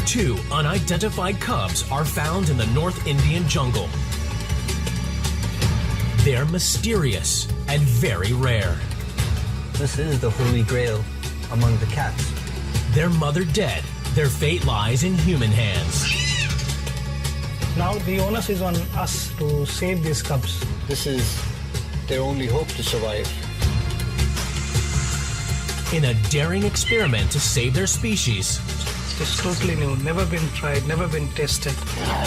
Two unidentified cubs are found in the North Indian jungle. They're mysterious and very rare. This is the holy grail among the cats. Their mother dead, their fate lies in human hands. Now the onus is on us to save these cubs. This is their only hope to survive. In a daring experiment to save their species, It's totally new, never been tried, never been tested.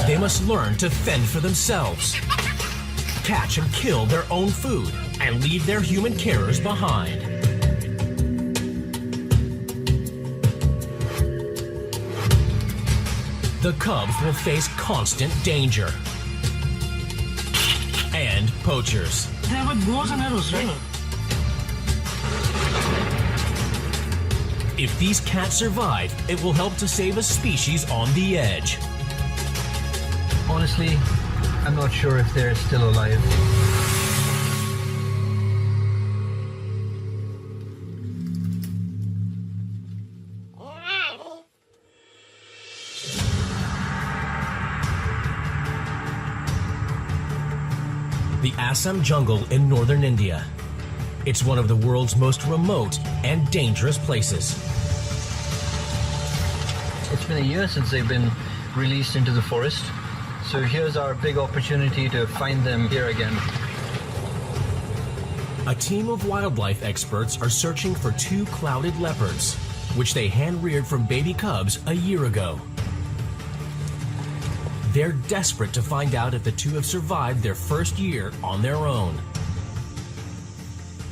they must learn to fend for themselves, catch and kill their own food, and leave their human carers behind. The cubs will face constant danger and poachers. They have bows and arrows, right? If these cats survive, it will help to save a species on the edge. Honestly, I'm not sure if they're still alive. The Assam jungle in northern India. It's one of the world's most remote and dangerous places. It's been a year since they've been released into the forest, so here's our big opportunity to find them here again. A team of wildlife experts are searching for two clouded leopards, which they hand-reared from baby cubs a year ago. They're desperate to find out if the two have survived their first year on their own.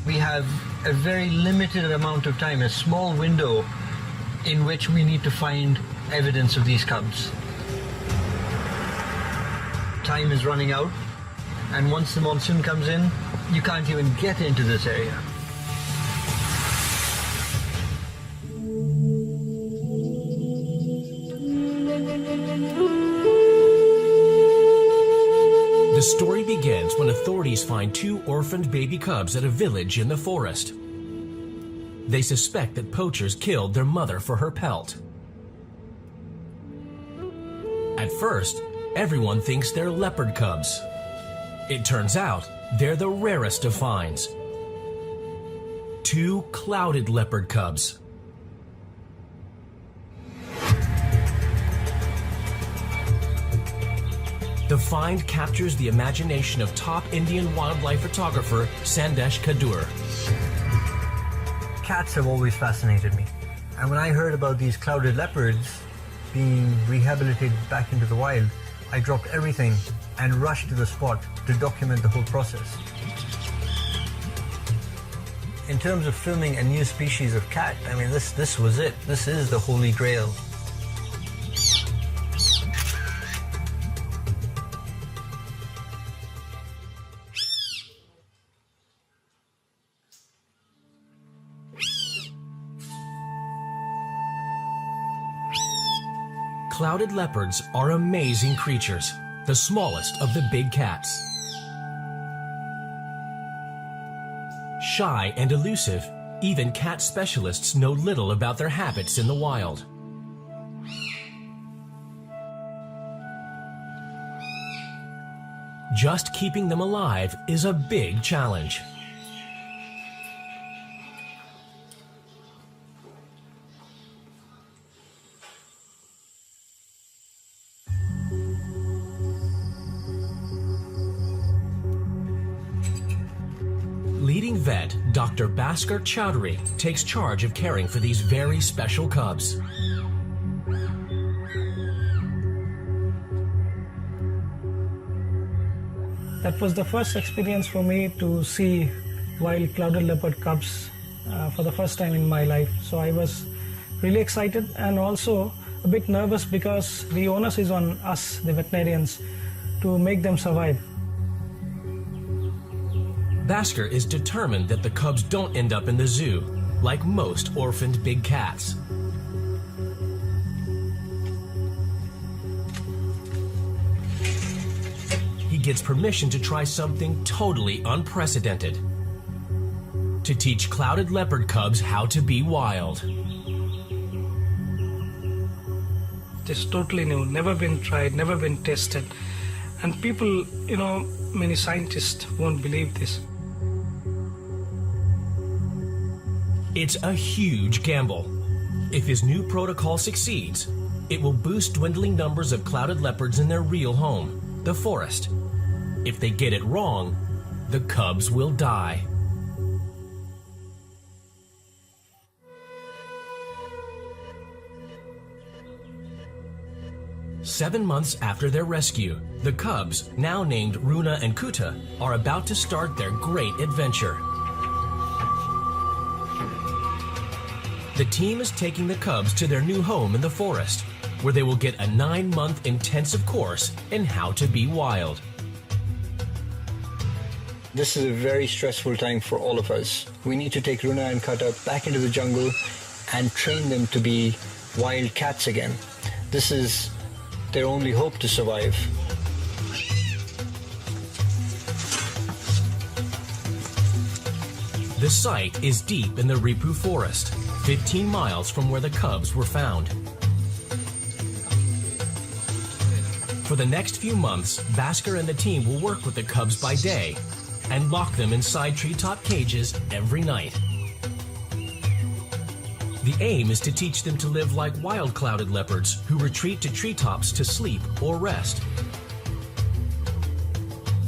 We have a very limited amount of time, a small window in which we need to find evidence of these cubs. Time is running out, and once the monsoon comes in, you can't even get into this area. The story begins when authorities find two orphaned baby cubs at a village in the forest. They suspect that poachers killed their mother for her pelt. At first, everyone thinks they're leopard cubs. It turns out they're the rarest of finds. Two clouded leopard cubs. The find captures the imagination of top Indian wildlife photographer Sandesh Kadur. Cats have always fascinated me, and when I heard about these clouded leopards being rehabilitated back into the wild, I dropped everything and rushed to the spot to document the whole process. In terms of filming a new species of cat, I mean, this was it. This is the holy grail. Clouded leopards are amazing creatures, the smallest of the big cats. Shy and elusive, even cat specialists know little about their habits in the wild. Just keeping them alive is a big challenge. Leading vet Dr. Bhaskar Chowdhury takes charge of caring for these very special cubs. That was the first experience for me to see wild clouded leopard cubs for the first time in my life. So I was really excited and also a bit nervous because the onus is on us, the veterinarians, to make them survive. Bhaskar is determined that the cubs don't end up in the zoo, like most orphaned big cats. He gets permission to try something totally unprecedented: to teach clouded leopard cubs how to be wild. It's totally new, never been tried, never been tested. And people, many scientists won't believe this. It's a huge gamble. If his new protocol succeeds, it will boost dwindling numbers of clouded leopards in their real home, the forest. If they get it wrong, the cubs will die. Seven months after their rescue, the cubs, now named Runa and Kuta, are about to start their great adventure. The team is taking the cubs to their new home in the forest, where they will get a 9-month intensive course in how to be wild. This is a very stressful time for all of us. We need to take Runa and Kata back into the jungle and train them to be wild cats again. This is their only hope to survive. The site is deep in the Ripu forest, 15 miles from where the cubs were found. For the next few months, Bhaskar and the team will work with the cubs by day and lock them inside treetop cages every night. The aim is to teach them to live like wild clouded leopards who retreat to treetops to sleep or rest.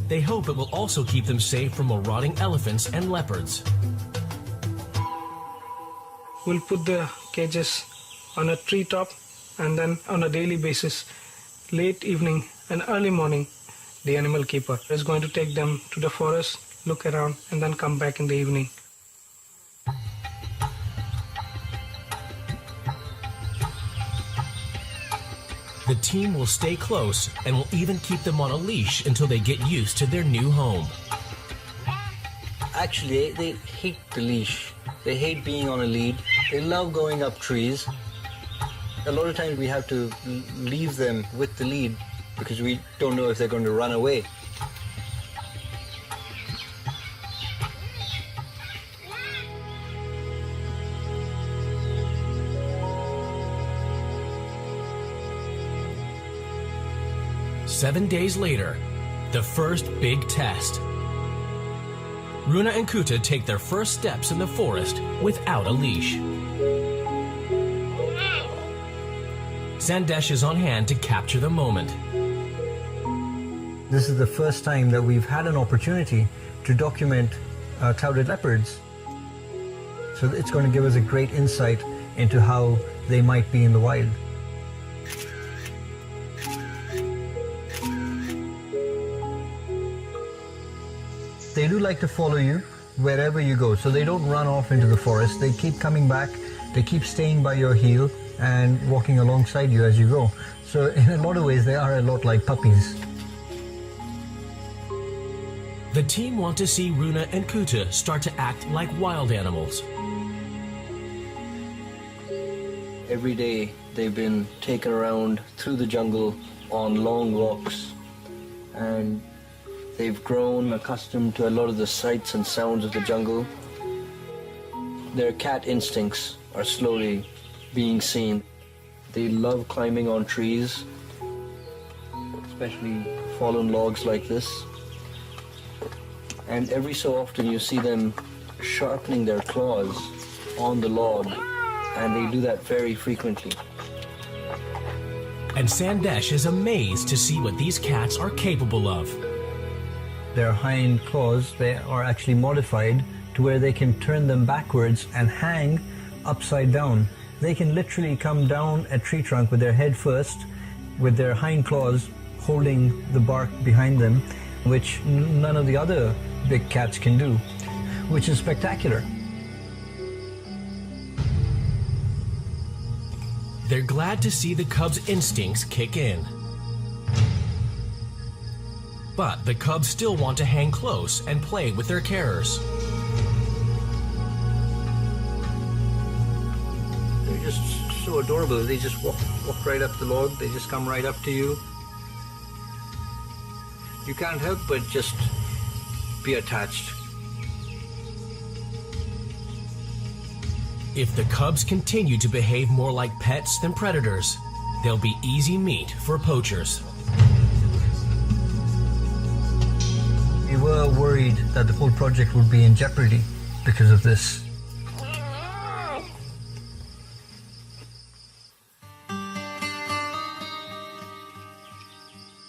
They hope it will also keep them safe from marauding elephants and leopards. We'll put the cages on a treetop, and then on a daily basis, late evening and early morning, the animal keeper is going to take them to the forest, look around, and then come back in the evening. The team will stay close and will even keep them on a leash until they get used to their new home. Actually, they hate the leash. They hate being on a lead. They love going up trees. A lot of times we have to leave them with the lead because we don't know if they're going to run away. Seven days later, the first big test. Runa and Kuta take their first steps in the forest without a leash. Sandesh is on hand to capture the moment. This is the first time that we've had an opportunity to document clouded leopards. So it's going to give us a great insight into how they might be in the wild. They do like to follow you wherever you go, so they don't run off into the forest. They keep coming back, they keep staying by your heel and walking alongside you as you go. So in a lot of ways, they are a lot like puppies. The team want to see Runa and Kuta start to act like wild animals. Every day they've been taken around through the jungle on long walks, and they've grown accustomed to a lot of the sights and sounds of the jungle. Their cat instincts are slowly being seen. They love climbing on trees, especially fallen logs like this. And every so often you see them sharpening their claws on the log, and they do that very frequently. And Sandesh is amazed to see what these cats are capable of. Their hind claws, they are actually modified to where they can turn them backwards and hang upside down. They can literally come down a tree trunk with their head first, with their hind claws holding the bark behind them, which none of the other big cats can do, which is spectacular. They're glad to see the cubs' instincts kick in. But the cubs still want to hang close and play with their carers. They're just so adorable. They just walk right up the log. They just come right up to you. You can't help but just be attached. If the cubs continue to behave more like pets than predators, they'll be easy meat for poachers. We were worried that the whole project would be in jeopardy because of this.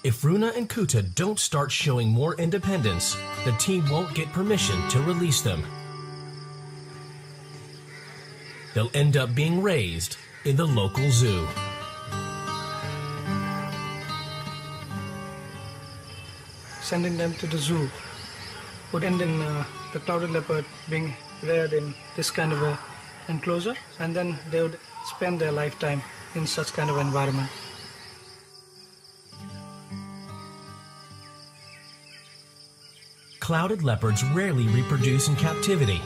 If Runa and Kuta don't start showing more independence, the team won't get permission to release them. They'll end up being raised in the local zoo. Sending them to the zoo would end in the clouded leopard being reared in this kind of a enclosure, and then they would spend their lifetime in such kind of environment. Clouded leopards rarely reproduce in captivity.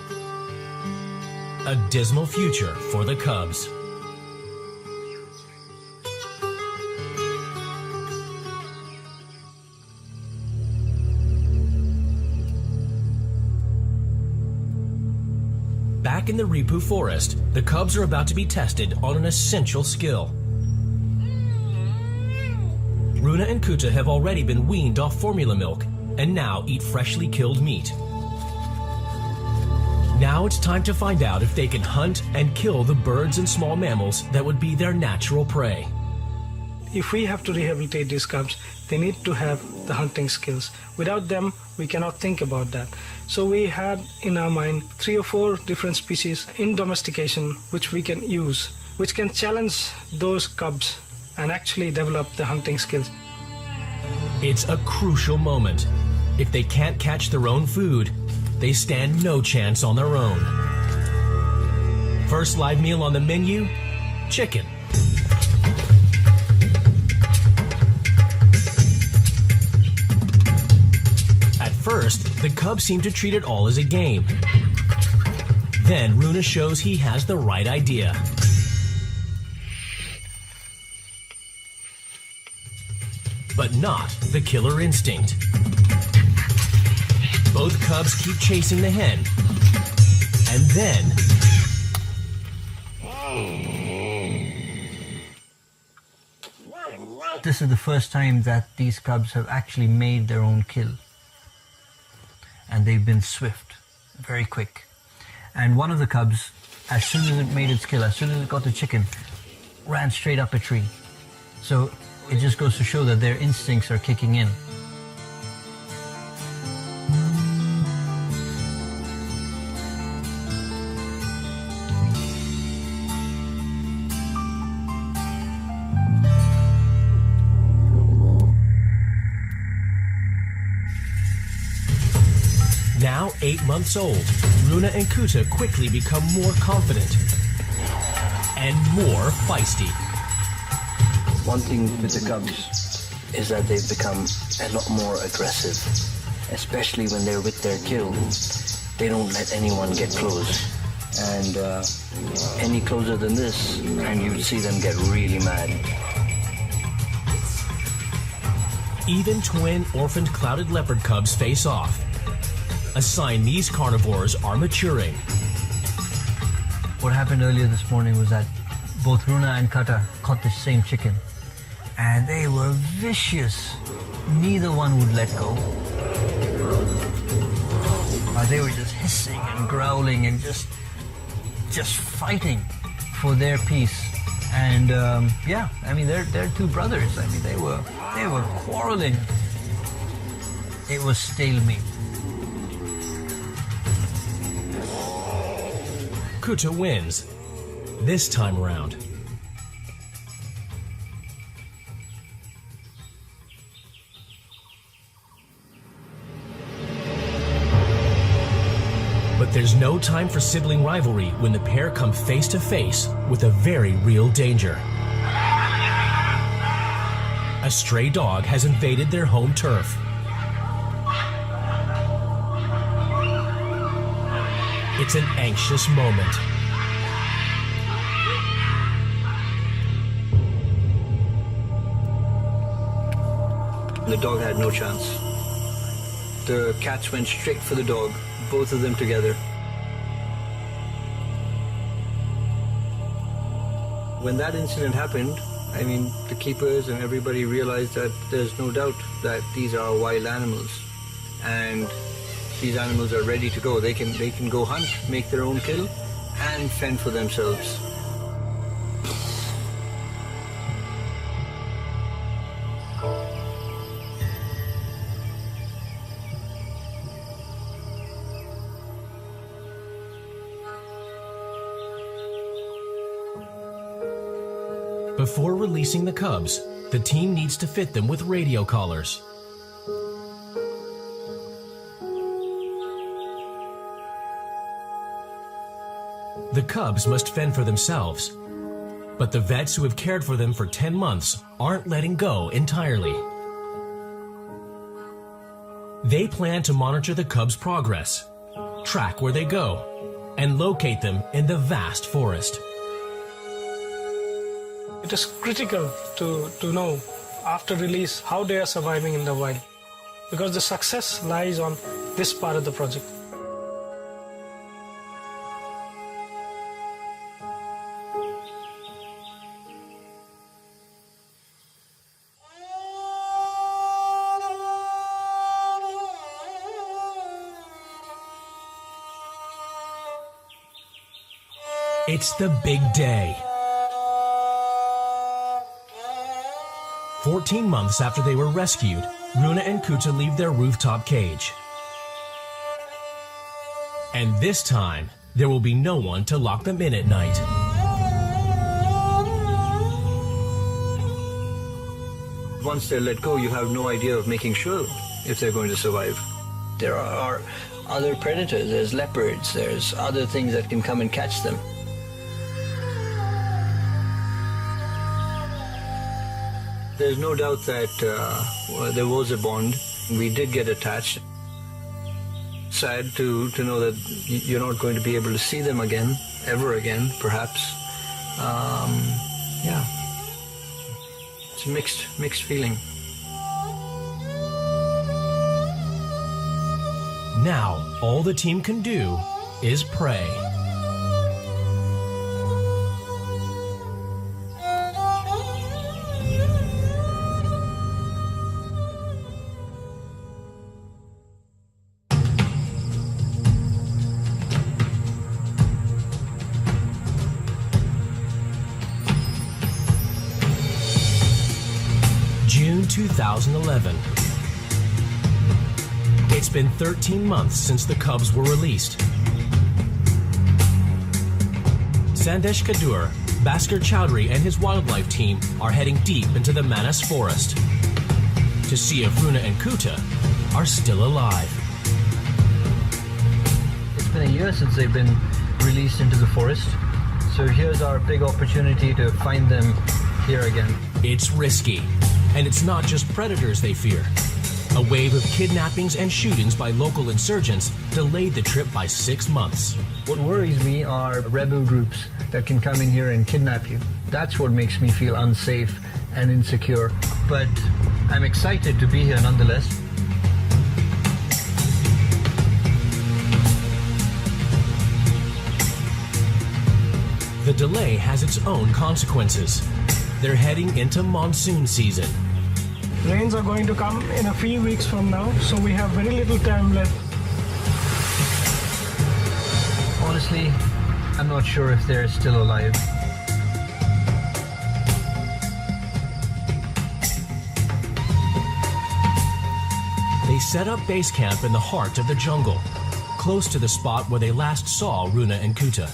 A dismal future for the cubs. Back in the Ripu forest, the cubs are about to be tested on an essential skill. Runa and Kuta have already been weaned off formula milk and now eat freshly killed meat. Now it's time to find out if they can hunt and kill the birds and small mammals that would be their natural prey. If we have to rehabilitate these cubs, they need to have the hunting skills. Without them, we cannot think about that. So we had in our mind 3 or 4 different species in domestication which we can use, which can challenge those cubs and actually develop the hunting skills. It's a crucial moment. If they can't catch their own food, they stand no chance on their own. First live meal on the menu, chicken. At first, the cubs seem to treat it all as a game. Then Runa shows he has the right idea. But not the killer instinct. Both cubs keep chasing the hen. And then... This is the first time that these cubs have actually made their own kill. And they've been swift, very quick. And one of the cubs, as soon as it made its kill, as soon as it got the chicken, ran straight up a tree. So it just goes to show that their instincts are kicking in. Now 8 months old, Runa and Kuta quickly become more confident and more feisty. One thing with the cubs is that they've become a lot more aggressive, especially when they're with their kill. They don't let anyone get close, and any closer than this, and you'd see them get really mad. Even twin orphaned clouded leopard cubs face off, a sign these carnivores are maturing. What happened earlier this morning was that both Runa and Kata caught the same chicken, and they were vicious. Neither one would let go. They were just hissing and growling and just fighting for their peace. And yeah, I mean they're two brothers. I mean they were quarreling. It was stalemate. Kuta wins, this time around. But there's no time for sibling rivalry when the pair come face to face with a very real danger. A stray dog has invaded their home turf. It's an anxious moment. The dog had no chance. The cats went straight for the dog, both of them together. When that incident happened, I mean, the keepers and everybody realized that there's no doubt that these are wild animals, and these animals are ready to go. They can go hunt, make their own kill, and fend for themselves. Before releasing the cubs, the team needs to fit them with radio collars. The cubs must fend for themselves, but the vets who have cared for them for 10 months aren't letting go entirely. They plan to monitor the cubs' progress, track where they go, and locate them in the vast forest. It is critical to know after release how they are surviving in the wild, because the success lies on this part of the project. It's the big day. 14 months after they were rescued, Runa and Kuta leave their rooftop cage. And this time, there will be no one to lock them in at night. Once they're let go, you have no idea of making sure if they're going to survive. There are other predators, there's leopards, there's other things that can come and catch them. There's no doubt that there was a bond. We did get attached. Sad to know that you're not going to be able to see them again, ever again, perhaps. Yeah, it's a mixed feeling. Now, all the team can do is pray. June 2011. It's been 13 months since the cubs were released. Sandesh Kadur, Bhaskar Chowdhury and his wildlife team are heading deep into the Manas forest to see if Runa and Kuta are still alive. It's been a year since they've been released into the forest, so here's our big opportunity to find them here again. It's risky, and it's not just predators they fear. A wave of kidnappings and shootings by local insurgents delayed the trip by 6 months. What worries me are rebel groups that can come in here and kidnap you. That's what makes me feel unsafe and insecure. But I'm excited to be here nonetheless. The delay has its own consequences. They're heading into monsoon season. Rains are going to come in a few weeks from now, so we have very little time left. Honestly, I'm not sure if they're still alive. They set up base camp in the heart of the jungle, close to the spot where they last saw Runa and Kuta.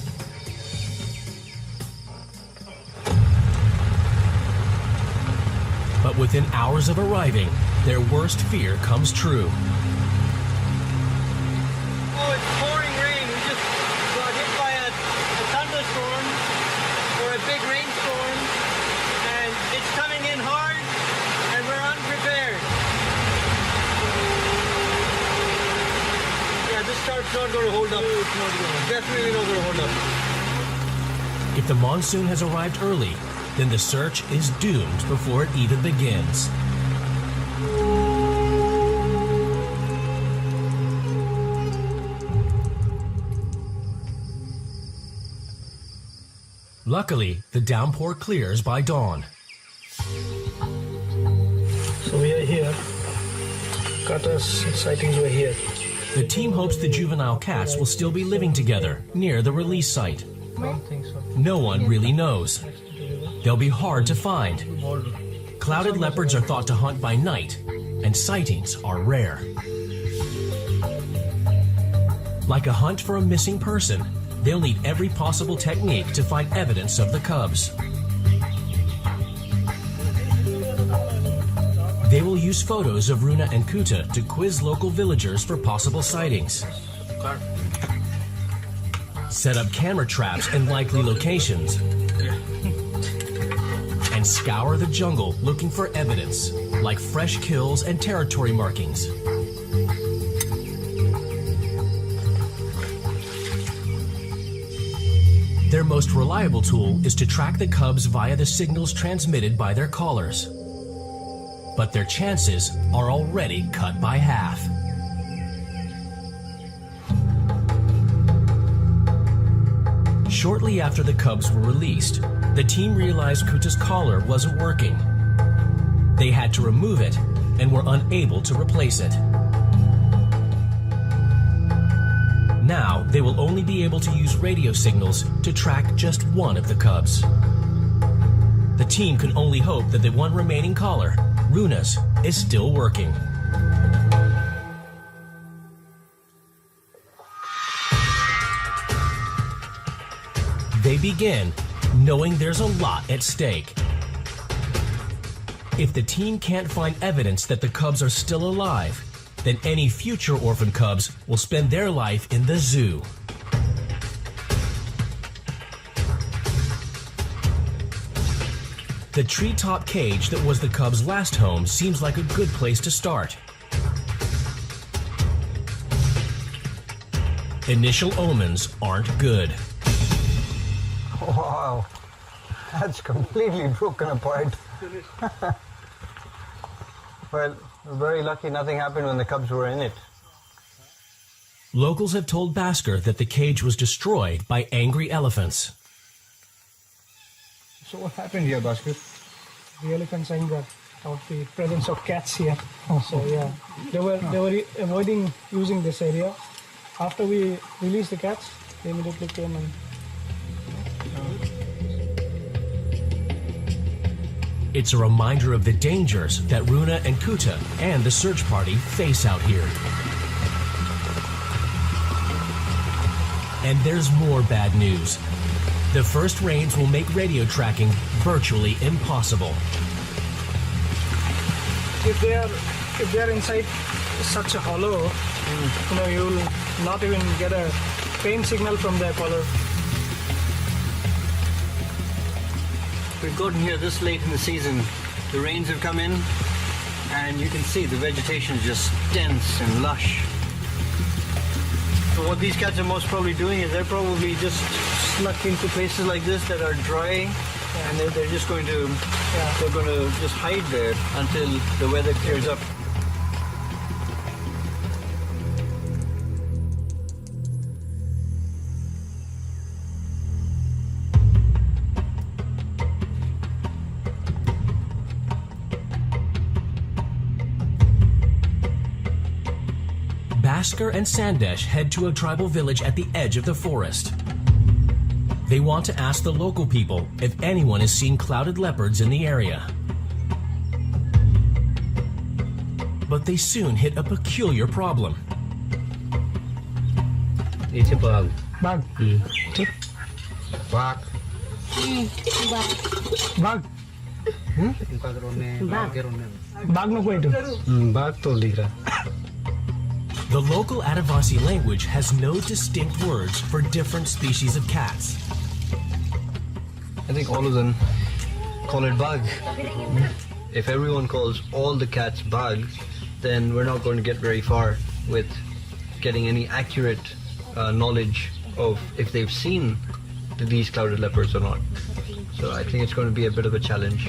But within hours of arriving, their worst fear comes true. Oh, it's pouring rain. We just got hit by a thunderstorm or a big rainstorm, and it's coming in hard, and we're unprepared. Yeah, this tarp's not going to hold up. It's not going to. Definitely not going to hold up. If the monsoon has arrived early, then the search is doomed before it even begins. Luckily, the downpour clears by dawn. cutters sightings were here. The team hopes the juvenile cats will still be living together near the release site. I don't think so. No one really knows. They'll be hard to find. Clouded leopards are thought to hunt by night, and sightings are rare. Like a hunt for a missing person, they'll need every possible technique to find evidence of the cubs. They will use photos of Runa and Kuta to quiz local villagers for possible sightings. Set up camera traps in likely locations. And scour the jungle looking for evidence, like fresh kills and territory markings. Their most reliable tool is to track the cubs via the signals transmitted by their callers. But their chances are already cut by half. Shortly after the cubs were released, the team realized Kuta's collar wasn't working. They had to remove it and were unable to replace it. Now, they will only be able to use radio signals to track just one of the cubs. The team can only hope that the one remaining collar, Runa's, is still working. They begin, knowing there's a lot at stake. If the team can't find evidence that the cubs are still alive, then any future orphan cubs will spend their life in the zoo. The treetop cage that was the cubs' last home seems like a good place to start. Initial omens aren't good. Wow, that's completely broken apart. Well, very lucky nothing happened when the cubs were in it. Locals have told Bhaskar that the cage was destroyed by angry elephants. So what happened here, Bhaskar? The elephants angered of the presence of cats here. So yeah, they were avoiding using this area. After we released the cats, they immediately came and. It's a reminder of the dangers that Runa and Kuta and the search party face out here. And there's more bad news. The first rains will make radio tracking virtually impossible. If they are inside such a hollow, you'll not even get a faint signal from their collar. We've gotten here this late in the season. The rains have come in, and you can see the vegetation is just dense and lush. So what these cats are most probably doing is they're probably just snuck into places like this that are dry, and they're just going to just hide there until the weather clears up. Bhaskar and Sandesh head to a tribal village at the edge of the forest. They want to ask the local people if anyone has seen clouded leopards in the area. But they soon hit a peculiar problem. It's a bug. Bug. Bug. Bug. Bug no koi to. Bug to dikh raha. The local Adivasi language has no distinct words for different species of cats. I think all of them call it bug. If everyone calls all the cats bug, then we're not going to get very far with getting any accurate knowledge of if they've seen these clouded leopards or not. So I think it's going to be a bit of a challenge.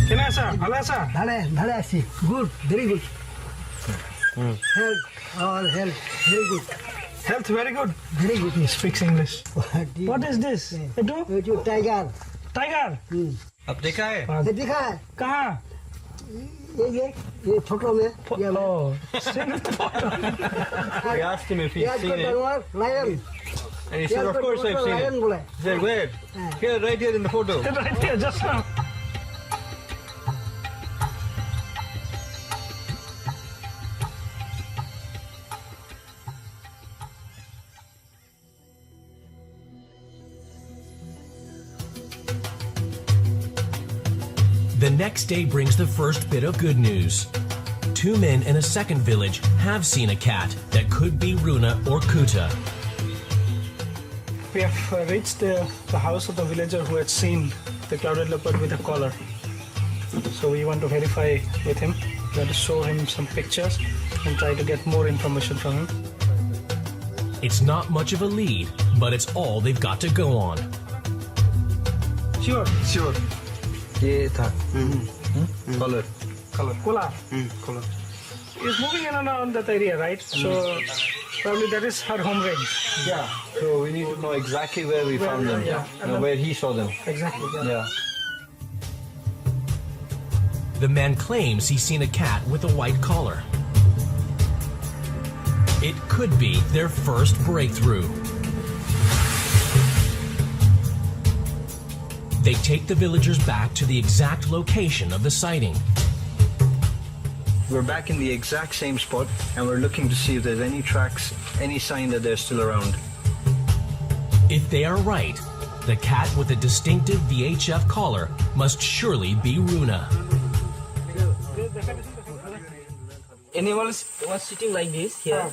Kinasa, alasa. Dale, good, very good. Health, all health, very good. Health very good. Very good. He speaks English. What is this? Tiger. Tiger. अब देखा है? देखा है? कहाँ? ये photo में ये मैं Oh, I asked him if he'd ये seen it, जानवर lion and he said, of course I've seen lion it. बोला He said, where? Here, right here in the photo. right here, just now. The next day brings the first bit of good news. 2 men in a second village have seen a cat that could be Runa or Kuta. We have reached the house of the villager who had seen the clouded leopard with a collar. So we want to verify with him. We want to show him some pictures and try to get more information from him. It's not much of a lead, but it's all they've got to go on. Sure. ये था color. Kola. He's moving in and around that area, right? So probably that is her home range. Yeah. So we need to know exactly where we found them. yeah. And where he saw them. Exactly. Yeah. The man claims he's seen a cat with a white collar. It could be their first breakthrough. They take the villagers back to the exact location of the sighting. We're back in the exact same spot, and we're looking to see if there's any tracks, any sign that they're still around. If they are right, the cat with a distinctive VHF collar must surely be Runa. Animals was sitting like this here,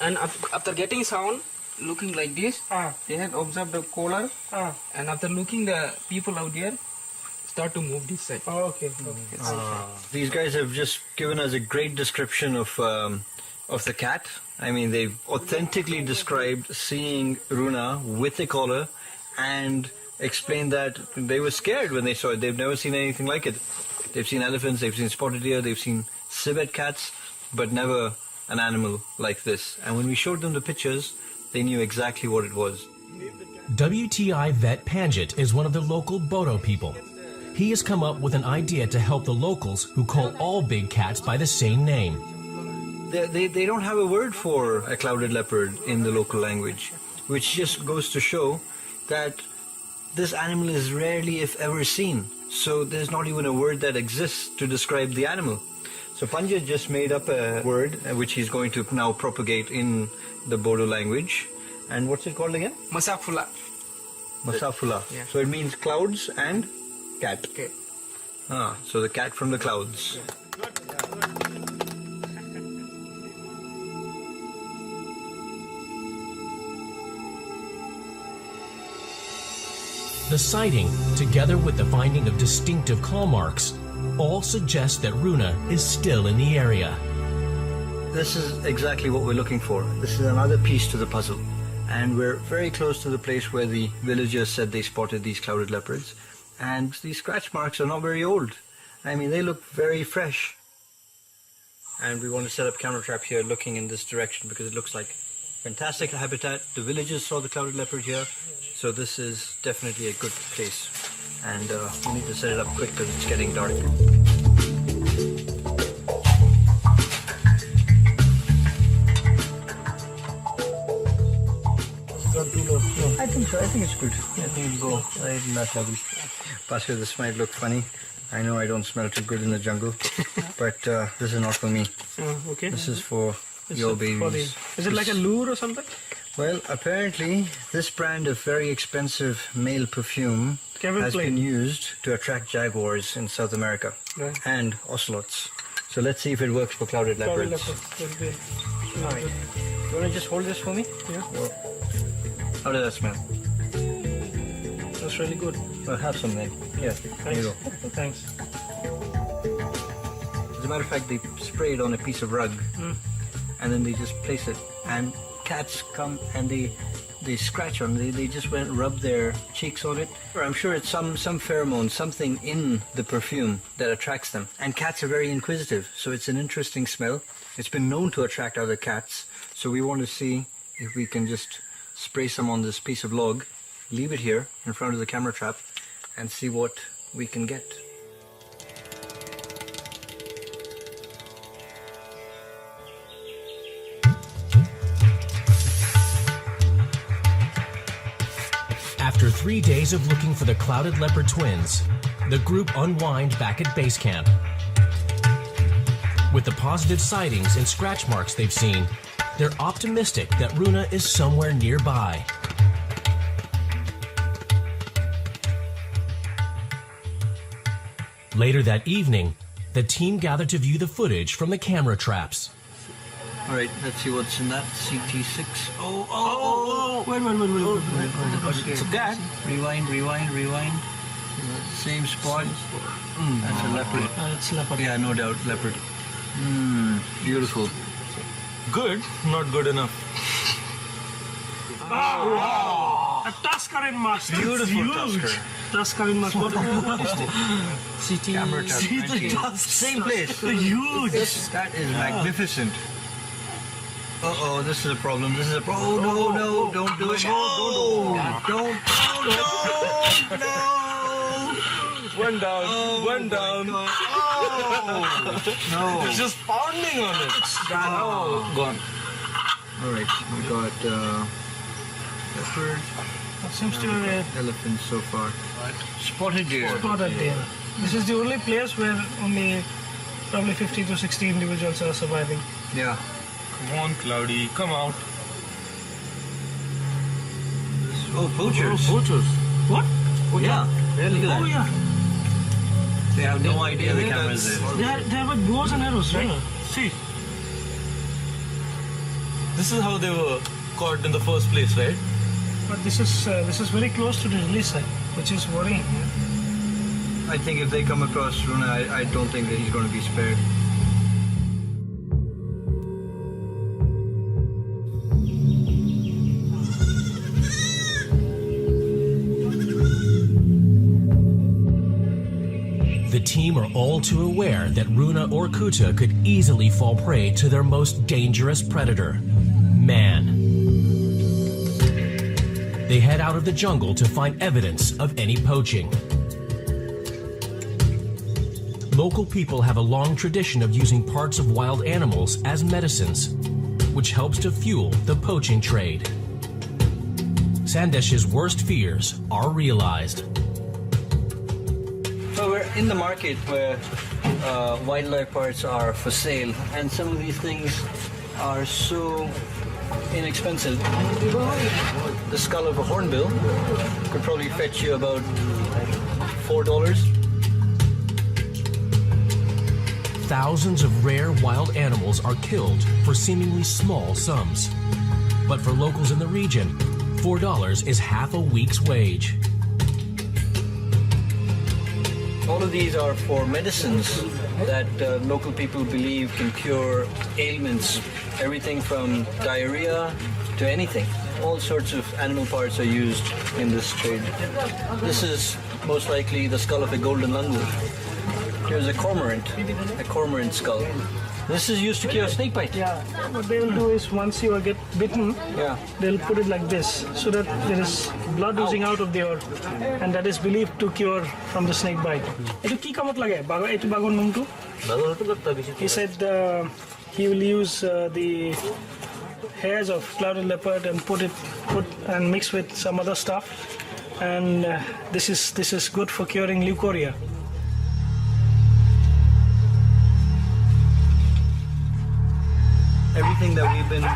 and after getting sound, looking like this, they had observed the collar, and after looking the people out there, start to move this side. Oh, okay. These guys have just given us a great description of the cat. I mean, they've authentically described seeing Runa with a collar, and explained that they were scared when they saw it. They've never seen anything like it. They've seen elephants, they've seen spotted deer, they've seen civet cats, but never an animal like this. And when we showed them the pictures, they knew exactly what it was. WTI vet Panjit is one of the local Bodo people. He has come up with an idea to help the locals who call all big cats by the same name. They don't have a word for a clouded leopard in the local language, which just goes to show that this animal is rarely, if ever, seen. So there's not even a word that exists to describe the animal. So Panjit just made up a word which he's going to now propagate in the Bodo language. And what's it called again? Masafula. Masafula. Yeah. So it means clouds and cat. Okay. So the cat from the clouds. The sighting, together with the finding of distinctive claw marks, all suggest that Runa is still in the area. This is exactly what we're looking for. This is another piece to the puzzle. And we're very close to the place where the villagers said they spotted these clouded leopards. And these scratch marks are not very old. I mean, they look very fresh. And we want to set up camera trap here looking in this direction because it looks like fantastic habitat. The villagers saw the clouded leopard here. So this is definitely a good place. And we need to set it up quick because it's getting dark. I think so. I think it's good. I think it'll go right in that level. Pascal, this might look funny. I know I don't smell too good in the jungle, but this is not for me. Okay. This is for your babies. Is it like a lure or something? Well, apparently this brand of very expensive male perfume Kevin has Klein. been used to attract jaguars in South America and ocelots. So let's see if it works for clouded leopards. Right. You want to just hold this for me? Yeah. Or, how does that smell? That's really good. Well, have some then. Yeah, there you go. Thanks. As a matter of fact, they spray it on a piece of rug and then they just place it. And cats come and they scratch on it. They just went and rub their cheeks on it. I'm sure it's some pheromone, something in the perfume that attracts them. And cats are very inquisitive, so it's an interesting smell. It's been known to attract other cats. So we want to see if we can just spray some on this piece of log, leave it here in front of the camera trap, and see what we can get. 3 days of looking for the clouded leopard twins, the group unwind back at base camp. With the positive sightings and scratch marks they've seen, they're optimistic that Runa is somewhere nearby. Later that evening, the team gathered to view the footage from the camera traps. All right, let's see what's in that. CT6. Wait. Okay. So that Rewind. Same spot. That's a leopard. It's leopard. Yeah, no doubt, leopard. Beautiful. Good, not good enough. A tusker in mask. Beautiful tusker. Tusker in mask. Camera trap. Same place. Huge. That is magnificent. Uh-oh, this is a problem. Oh, no, don't do it. Don't. One down, one down. No. It's just pounding on it. Gone. All right, we got leopard, Seems to be elephant so far. Spotted deer. spotted deer. This is the only place where only probably 50 to 60 individuals are surviving. Yeah. Come on, Cloudy, come out. Oh, poachers. Poachers. What? Yeah. Really good. Oh yeah. They have no idea the camera's there. They have with bows and arrows, right? See. This is how they were caught in the first place, right? But this is very close to the release site, which is worrying. I think if they come across Runa, I don't think that he's going to be spared. The team are all too aware that Runa or Kuta could easily fall prey to their most dangerous predator, man. They head out of the jungle to find evidence of any poaching. Local people have a long tradition of using parts of wild animals as medicines, which helps to fuel the poaching trade. Sandesh's worst fears are realized. So we're in the market where wildlife parts are for sale, and some of these things are so inexpensive. The skull of a hornbill could probably fetch you about $4. Thousands of rare wild animals are killed for seemingly small sums. But for locals in the region, $4 is half a week's wage. All of these are for medicines that local people believe can cure ailments, everything from diarrhea to anything. All sorts of animal parts are used in this trade. This is most likely the skull of a golden langur. Here's a cormorant skull. This is used to cure snake bite. Yeah. What they will do is once you get bitten, they'll put it like this so that there is blood oozing out of there, and that is believed to cure from the snake bite. He said he will use the hairs of clouded leopard and put and mix with some other stuff, and this is good for curing leukorrhea. Everything that we've been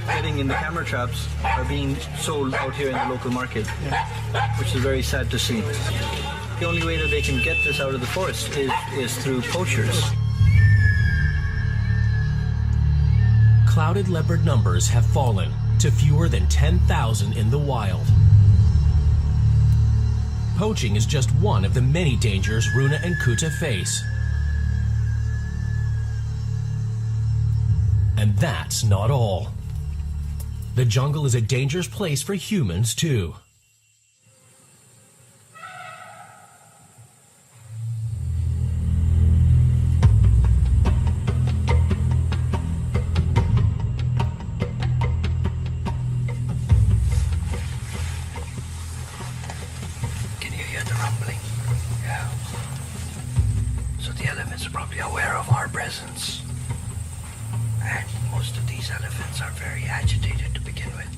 getting in the camera traps are being sold out here in the local market, which is very sad to see. The only way that they can get this out of the forest is through poachers. Clouded leopard numbers have fallen to fewer than 10,000 in the wild. Poaching is just one of the many dangers Runa and Kuta face. And that's not all. The jungle is a dangerous place for humans, too. Can you hear the rumbling? Yeah. So the elephants are probably aware of our presence. And most of these elephants are very agitated to begin with,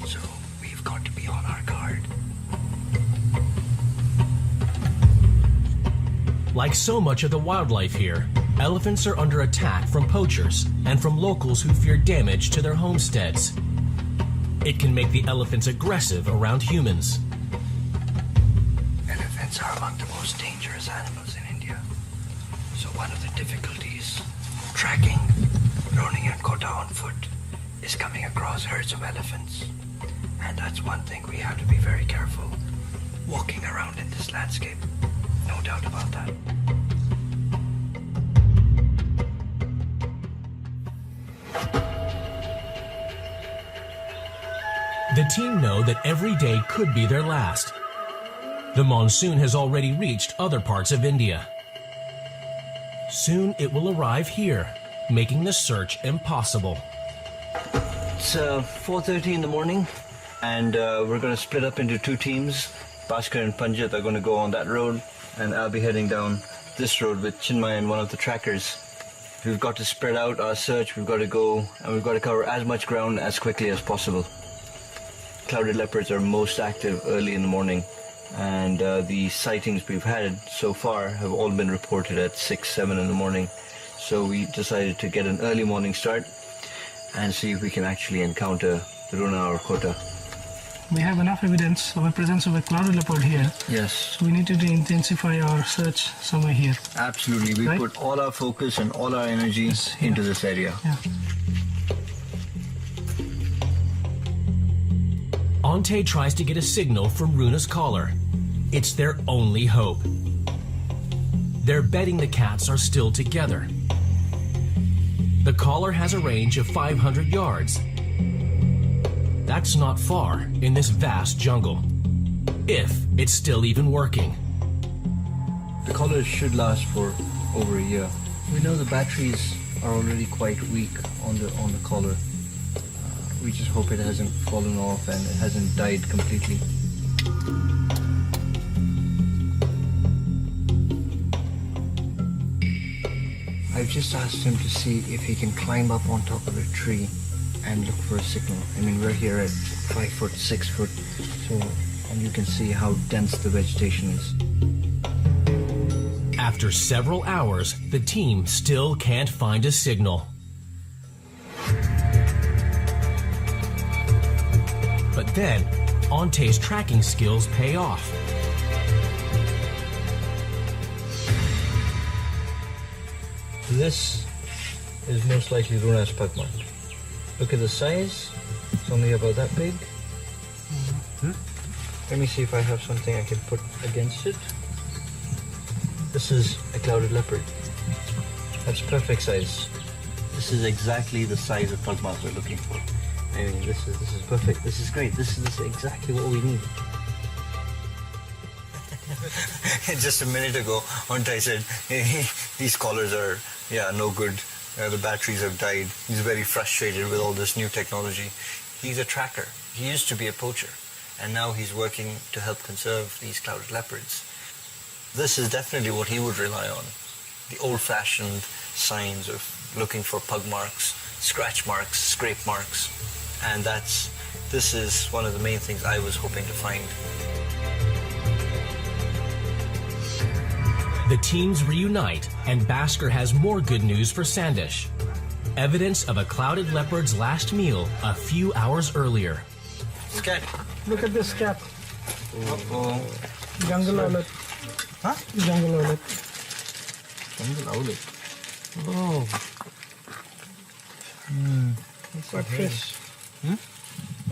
so we've got to be on our guard. Like so much of the wildlife here, elephants are under attack from poachers and from locals who fear damage to their homesteads. It can make the elephants aggressive around humans. Elephants are among the most dangerous animals in India. So one of the difficulties tracking Roni and Kota on foot is coming across herds of elephants. And that's one thing we have to be very careful walking around in this landscape. No doubt about that. The team know that every day could be their last. The monsoon has already reached other parts of India. Soon it will arrive here, making the search impossible. It's 4:30 in the morning, and we're going to split up into two teams. Bhaskar and Panjat are going to go on that road, and I'll be heading down this road with Chinmay and one of the trackers. We've got to spread out our search. We've got to go, and we've got to cover as much ground as quickly as possible. Clouded leopards are most active early in the morning, and the sightings we've had so far have all been reported at 6, 7 in the morning. So we decided to get an early morning start and see if we can actually encounter Runa or Kota. We have enough evidence of the presence of a clouded leopard here. Yes. So we need to intensify our search somewhere here. Absolutely. We Right? put all our focus and all our energies into this area. Yeah. Ante tries to get a signal from Runa's collar. It's their only hope. They're betting the cats are still together. The collar has a range of 500 yards. That's not far in this vast jungle, if it's still even working. The collars should last for over a year. We know the batteries are already quite weak on the collar. We just hope it hasn't fallen off and it hasn't died completely. I've just asked him to see if he can climb up on top of a tree and look for a signal. I mean, we're here at 5 foot, 6 foot, so, and you can see how dense the vegetation is. After several hours, the team still can't find a signal. But then, Ante's tracking skills pay off. This is most likely Runa's pugmark. Look at the size. It's only about that big. Let me see if I have something I can put against it. This is a clouded leopard. That's perfect size. This is exactly the size of pugmark we're looking for. I mean, this is perfect. This is great. This is exactly what we need. Just a minute ago, Ante said, hey, these collars are, no good. The batteries have died. He's very frustrated with all this new technology. He's a tracker. He used to be a poacher, and now he's working to help conserve these clouded leopards. This is definitely what he would rely on. The old-fashioned signs of looking for pug marks, scratch marks, scrape marks. And this is one of the main things I was hoping to find. The teams reunite, and Bhaskar has more good news for Sandesh. Evidence of a clouded leopard's last meal a few hours earlier. Scat. Look at this cat. Uh-oh. Jungle owlet. Huh? Jungle owlet. Jungle owlet. Oh. What fish?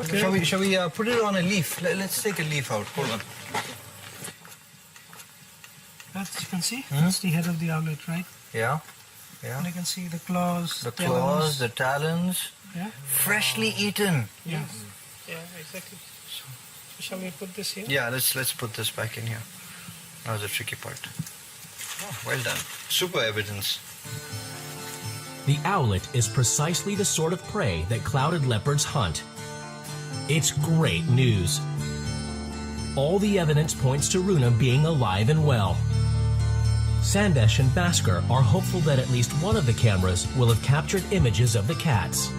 Okay. Shall we put it on a leaf? Let's take a leaf out. Hold on. As you can see, that's the head of the owlet, right? Yeah. And you can see the claws, The claws, the talons, Yeah. freshly eaten. Yeah. Yeah, exactly. So shall we put this here? Yeah, let's put this back in here. That was the tricky part. Oh, well done. Super evidence. The owlet is precisely the sort of prey that clouded leopards hunt. It's great news. All the evidence points to Runa being alive and well. Sandesh and Bhaskar are hopeful that at least one of the cameras will have captured images of the cats.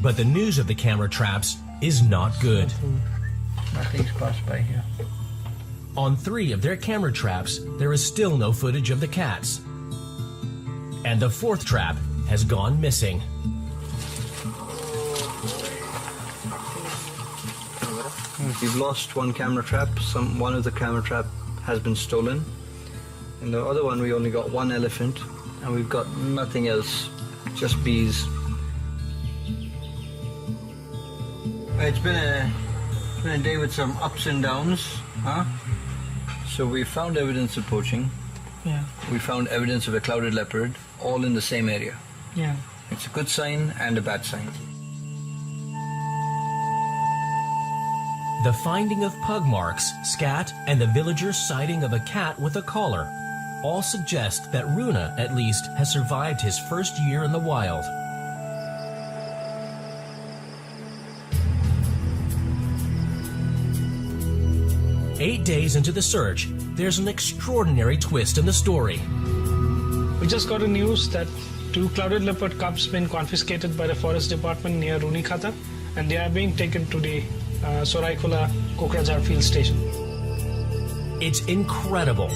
But the news of the camera traps is not good. Nothing's crossed by here. On 3 of their camera traps, there is still no footage of the cats. And the 4th trap has gone missing. We've lost one camera trap. One of the camera trap has been stolen. In the other one, we only got one elephant, and we've got nothing else, just bees. It's been a day with some ups and downs, huh? So we found evidence of poaching. Yeah. We found evidence of a clouded leopard, all in the same area. Yeah. It's a good sign and a bad sign. The finding of pug marks, scat, and the villagers' sighting of a cat with a collar all suggest that Runa, at least, has survived his first year in the wild. Eight days into the search, there's an extraordinary twist in the story. We just got a news that 2 clouded leopard cubs been confiscated by the forest department near Runikata, and they are being taken to the Soraikola Kokrajhar field station. It's incredible.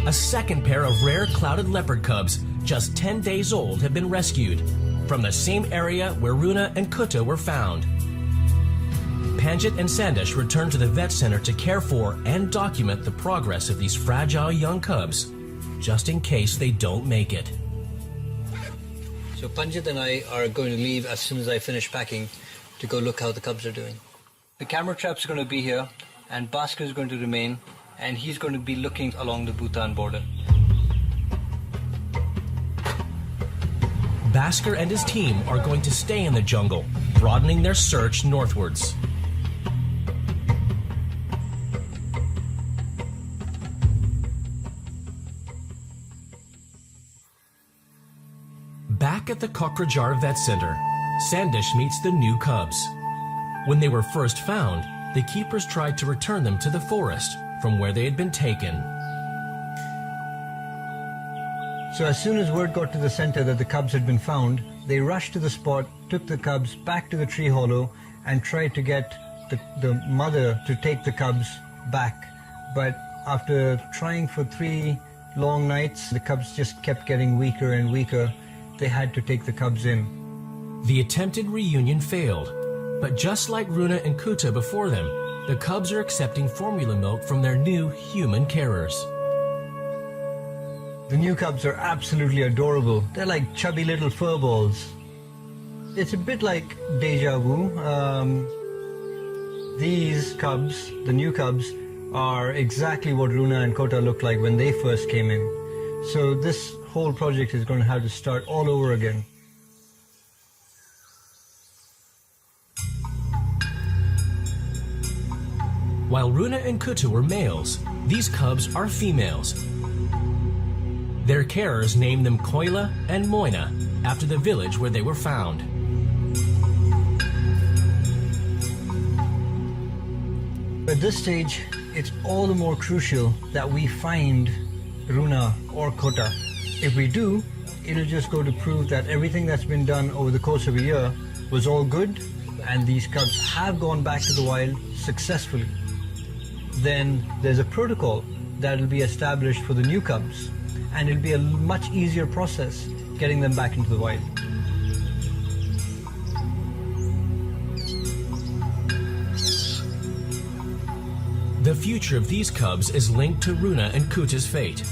A second pair of rare clouded leopard cubs, just 10 days old, have been rescued from the same area where Runa and Kutta were found. Panjit and Sandesh returned to the vet center to care for and document the progress of these fragile young cubs, just in case they don't make it. So Panjit and I are going to leave as soon as I finish packing to go look how the cubs are doing. The camera trap's going to be here, and Bhaskar is going to remain, and he's going to be looking along the Bhutan border. Bhaskar and his team are going to stay in the jungle, broadening their search northwards. Back at the Kokrajhar Vet Center, Sandesh meets the new cubs. When they were first found, the keepers tried to return them to the forest from where they had been taken. So as soon as word got to the center that the cubs had been found, they rushed to the spot, took the cubs back to the tree hollow, and tried to get the mother to take the cubs back. But after trying for 3 long nights, the cubs just kept getting weaker and weaker. They had to take the cubs in. The attempted reunion failed, but just like Runa and Kutta before them, the cubs are accepting formula milk from their new human carers. The new cubs are absolutely adorable. They're like chubby little fur balls. It's a bit like deja vu. These cubs, the new cubs, are exactly what Runa and Kota looked like when they first came in. So this whole project is going to have to start all over again. While Runa and Kutta were males, these cubs are females. Their carers named them Koila and Moina after the village where they were found. At this stage, it's all the more crucial that we find Runa or Kota. If we do, it'll just go to prove that everything that's been done over the course of a year was all good, and these cubs have gone back to the wild successfully. Then there's a protocol that will be established for the new cubs, and it'll be a much easier process getting them back into the wild. The future of these cubs is linked to Runa and Kutta's fate.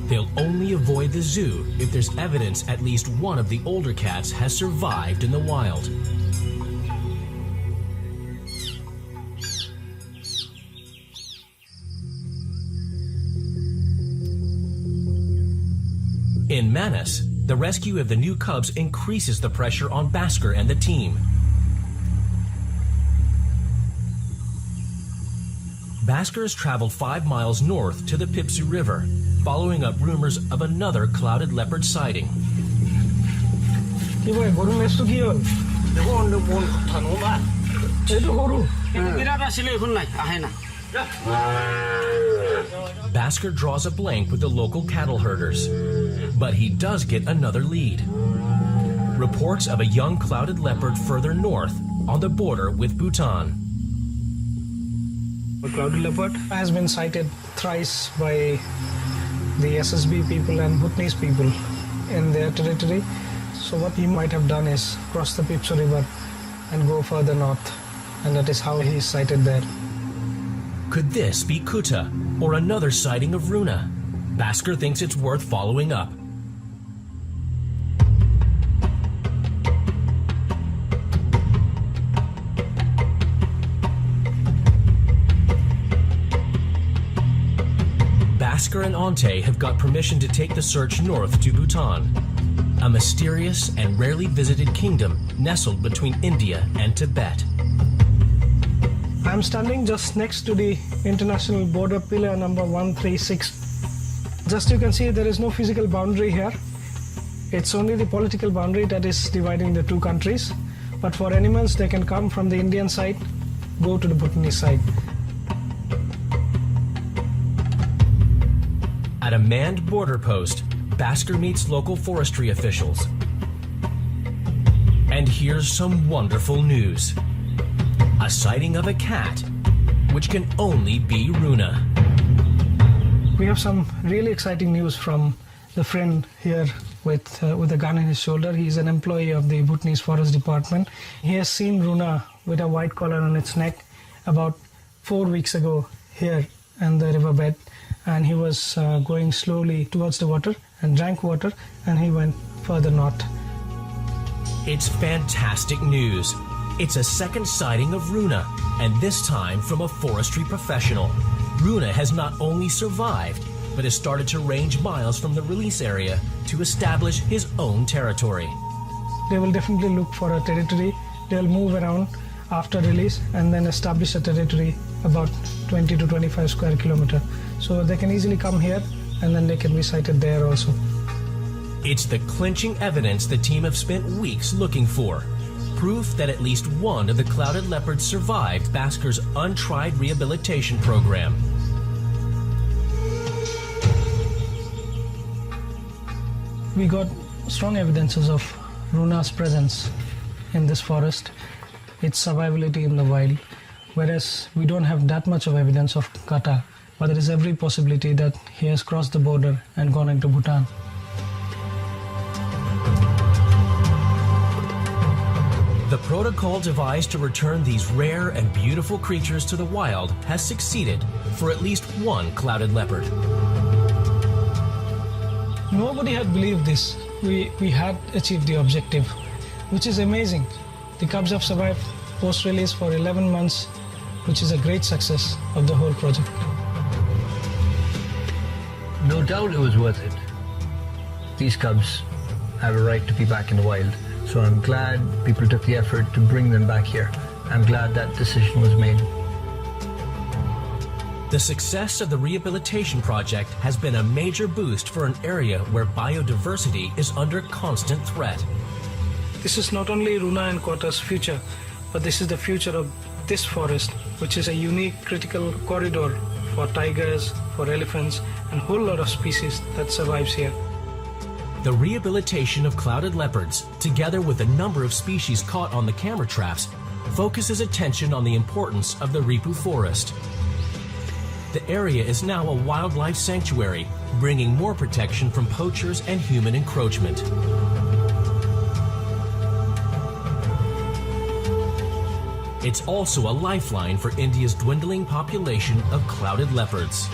They'll only avoid the zoo if there's evidence at least one of the older cats has survived in the wild. In Manas, the rescue of the new cubs increases the pressure on Bhaskar and the team. Bhaskar has traveled 5 miles north to the Pipsu River, following up rumors of another clouded leopard sighting. Bhaskar draws a blank with the local cattle herders, but he does get another lead. Reports of a young clouded leopard further north on the border with Bhutan. Clouded leopard has been sighted thrice by the SSB people and Bhutanese people in their territory. So what he might have done is cross the Pipso River and go further north, and that is how he is sighted there. Could this be Kuta or another sighting of Runa? Bhaskar thinks it's worth following up. Bhaskar and Ante have got permission to take the search north to Bhutan, a mysterious and rarely visited kingdom nestled between India and Tibet. I'm standing just next to the international border pillar number 136. Just you can see there is no physical boundary here. It's only the political boundary that is dividing the two countries. But for animals, they can come from the Indian side, go to the Bhutanese side. At a manned border post, Bhaskar meets local forestry officials. And here's some wonderful news. A sighting of a cat, which can only be Runa. We have some really exciting news from the friend here with a gun in his shoulder. He's an employee of the Bhutanese Forest Department. He has seen Runa with a white collar on its neck about 4 weeks ago here in the riverbed, and he was going slowly towards the water and drank water, and he went further north. It's fantastic news. It's a second sighting of Runa, and this time from a forestry professional. Runa has not only survived, but has started to range miles from the release area to establish his own territory. They will definitely look for a territory. They'll move around after release and then establish a territory about 20 to 25 square kilometer. So they can easily come here and then they can be sighted there also. It's the clinching evidence the team have spent weeks looking for. Proof that at least one of the clouded leopards survived Bhaskar's untried rehabilitation program. We got strong evidences of Runa's presence in this forest, its survivability in the wild, whereas we don't have that much of evidence of Kata, but there is every possibility that he has crossed the border and gone into Bhutan. The protocol devised to return these rare and beautiful creatures to the wild has succeeded for at least one clouded leopard. Nobody had believed this. We had achieved the objective, which is amazing. The cubs have survived post-release for 11 months, which is a great success of the whole project. No doubt it was worth it. These cubs have a right to be back in the wild. So I'm glad people took the effort to bring them back here. I'm glad that decision was made. The success of the rehabilitation project has been a major boost for an area where biodiversity is under constant threat. This is not only Runa and Kota's future, but this is the future of this forest, which is a unique critical corridor for tigers, for elephants, and a whole lot of species that survives here. The rehabilitation of clouded leopards, together with a number of species caught on the camera traps, focuses attention on the importance of the Ripu forest. The area is now a wildlife sanctuary, bringing more protection from poachers and human encroachment. It's also a lifeline for India's dwindling population of clouded leopards.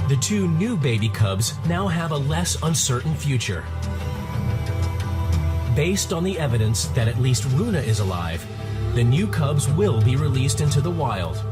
The two new baby cubs now have a less uncertain future. Based on the evidence that at least Runa is alive, the new cubs will be released into the wild.